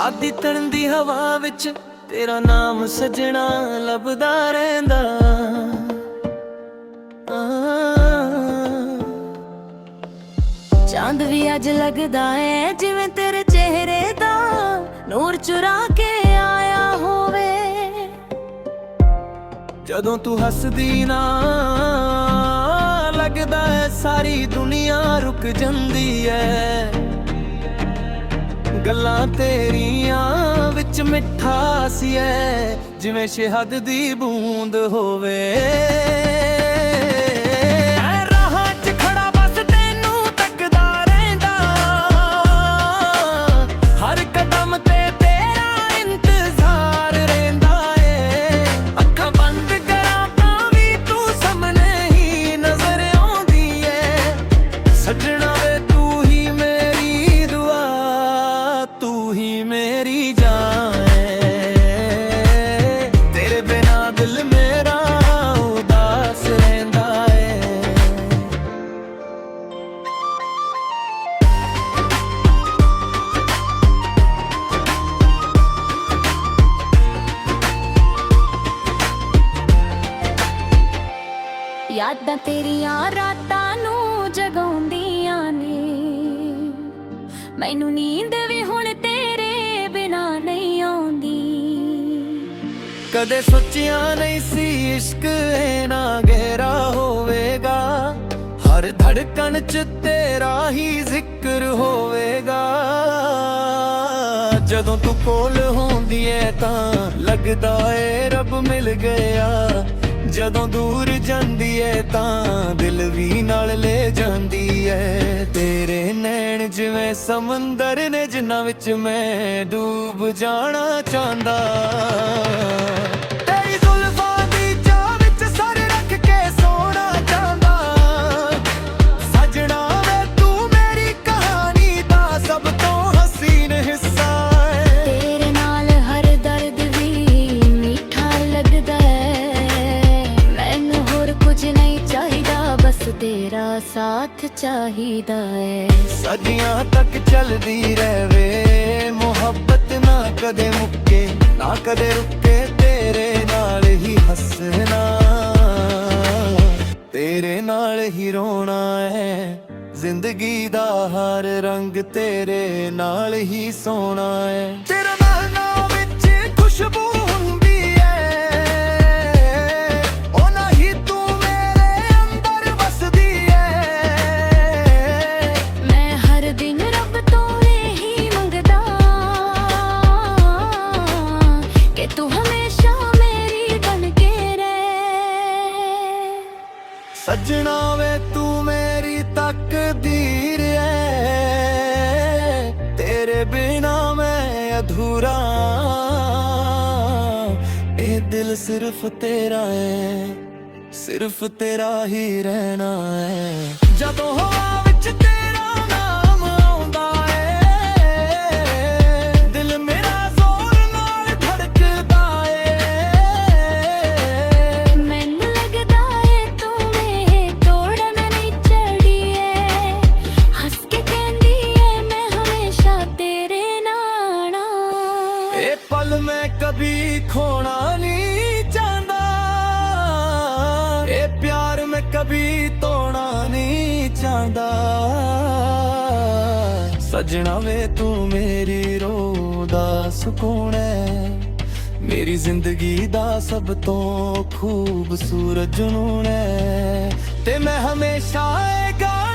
ਰਾਤ ਦੀ ਤਣਦੀ ਹਵਾ ਵਿੱਚ ਤੇਰਾ ਨਾਮ ਸਜਣਾ ਲੱਭਦਾ ਰਹਿੰਦਾ। ਚਾਂਦ ਵੀ ਅੱਜ ਲੱਗਦਾ ਏ ਜਿਵੇਂ ਤੇਰੇ ਚਿਹਰੇ ਦਾ ਨੂਰ ਚੁਰਾ ਕੇ ਆਇਆ ਹੋਵੇ। ਜਦੋਂ ਤੂੰ ਹੱਸਦੀ ਨਾ ਲੱਗਦਾ ਏ ਸਾਰੀ ਦੁਨੀਆ ਰੁਕ ਜਾਂਦੀ ਏ। ਗੱਲਾਂ ਤੇਰੀਆਂ ਵਿੱਚ ਮਿਠਾਸ ਏ ਜਿਵੇਂ ਸ਼ਹਿਦ ਦੀ ਬੂੰਦ ਹੋਵੇ। ਸੱਜਣਾ ਵੇ ਤੂੰ ਹੀ ਮੇਰੀ ਦੁਆ, ਤੂੰ ਹੀ ਮੇਰੀ ਜਾਨ ਏ। ਤੇਰੇ ਬਿਨਾ ਦਿਲ ਮੇਰਾ ਉਦਾਸ ਰਹਿੰਦਾ ਏ। ਯਾਦਾਂ ਤੇਰੀਆਂ ਰਾਤਾਂ ਨੂੰ ਜਗਾਉਂਦੀਆਂ ਨੇ, ਮੈਨੂੰ ਨੀਂਦ ਵੀ ਹੁਣ ਤੇਰੇ ਬਿਨਾ ਨਹੀਂ ਆਉਂਦੀ। ਕਦੇ ਸੋਚਿਆ ਨਹੀਂ ਸੀ ਇਸ਼ਕ ਇੰਨਾ ਗਹਿਰਾ ਹੋਵੇਗਾ, ਹਰ ਧੜਕਣ 'ਚ ਤੇਰਾ ਹੀ ਜ਼ਿਕਰ ਹੋਵੇਗਾ। ਜਦੋਂ ਤੂੰ ਕੋਲ ਹੁੰਦੀ ਏ ਤਾਂ ਲੱਗਦਾ ਏ ਰੱਬ ਮਿਲ ਗਿਆ, ਜਦੋਂ ਦੂਰ ਜਾਂਦੀ ਏ ਤਾਂ ਦਿਲ ਵੀ ਨਾਲ ਲੈ ਜਾਂਦੀ ਏ। ਤੇਰੇ ਨੈਣ ਜਿਵੇਂ ਸਮੁੰਦਰ ਨੇ ਜਿਨ੍ਹਾਂ ਵਿੱਚ ਮੈਂ ਡੂਬ ਜਾਣਾ ਚਾਹੁੰਦਾ। ਤੇਰੀ ਜ਼ੁਲਫਾਂ ਦੀ ਚਾਹ ਵਿੱਚ ਸਰ ਰੱਖ ਕੇ ਸੋਣਾ ਚਾਹੁੰਦਾ। ਸਜਣਾ ਵੇ ਤੂੰ ਮੇਰੀ ਕਹਾਣੀ ਦਾ ਸਭ ਤੋਂ ਹਸੀਨ ਹਿੱਸਾ ਏ। ਤੇਰੇ ਨਾਲ ਹਰ ਦਰਦ ਵੀ ਮਿੱਠਾ ਲੱਗਦਾ ਤੇਰਾ ਸਾਥ ਚਾਹੀਦਾ ਏ। ਸਦੀਆਂ ਤੱਕ ਚੱਲਦੀ ਰਹੇ ਮੁਹੱਬਤ, ਨਾ ਕਦੇ ਮੁੱਕੇ ਨਾ ਕਦੇ ਰੁਕੇ। ਤੇਰੇ ਨਾਲ ਹੀ ਹੱਸਣਾ, ਤੇਰੇ ਨਾਲ ਹੀ ਰੋਣਾ ਏ। ਜ਼ਿੰਦਗੀ ਦਾ ਹਰ ਰੰਗ ਤੇਰੇ ਨਾਲ ਹੀ ਸੋਹਣਾ ਏ। ਤੇਰਾ ਮਹਿਲਾਂ ਵਿੱਚ ਖੁਸ਼ਬੂ ਸੱਜਣਾ ਵੇ ਤੂੰ ਮੇਰੀ ਤਕਦੀਰ ਏ। ਤੇਰੇ ਬਿਨਾ ਮੈਂ ਅਧੂਰਾ, ਇਹ ਦਿਲ ਸਿਰਫ ਤੇਰਾ ਏ, ਸਿਰਫ ਤੇਰਾ ਹੀ ਰਹਿਣਾ ਏ। ਜਦੋਂ ਹਵਾ ਵਿੱਚ ਤੇਰਾ ਨਾਮ ਆਉਂਦਾ ਏ, ਦਿਲ ਮੇਰਾ ਜ਼ੋਰ ਨਾਲ ਧੜਕਦਾ ਏ। ਮੈਨੂੰ ਲੱਗਦਾ ਏ ਤੂੰ ਮੇਰੇ ਤੋੜਨ ਨਹੀਂ ਚੜੀਏ, ਹੱਸ ਕੇ ਕਹਿੰਦੀ ਏ ਮੈਂ ਹਮੇਸ਼ਾ ਤੇਰੇ ਨਾਲ ਆਂ। ਇਹ ਪਲ ਮੈਂ ਕभी खोना नहीं चाहता, ये प्यार मैं कभी तोड़ना नहीं चाहता। सजना वे तू मेरी रोह दा सुकून है, मेरी जिंदगी दा सब तो खूबसूरत जुनून है। ते मैं हमेशा आएगा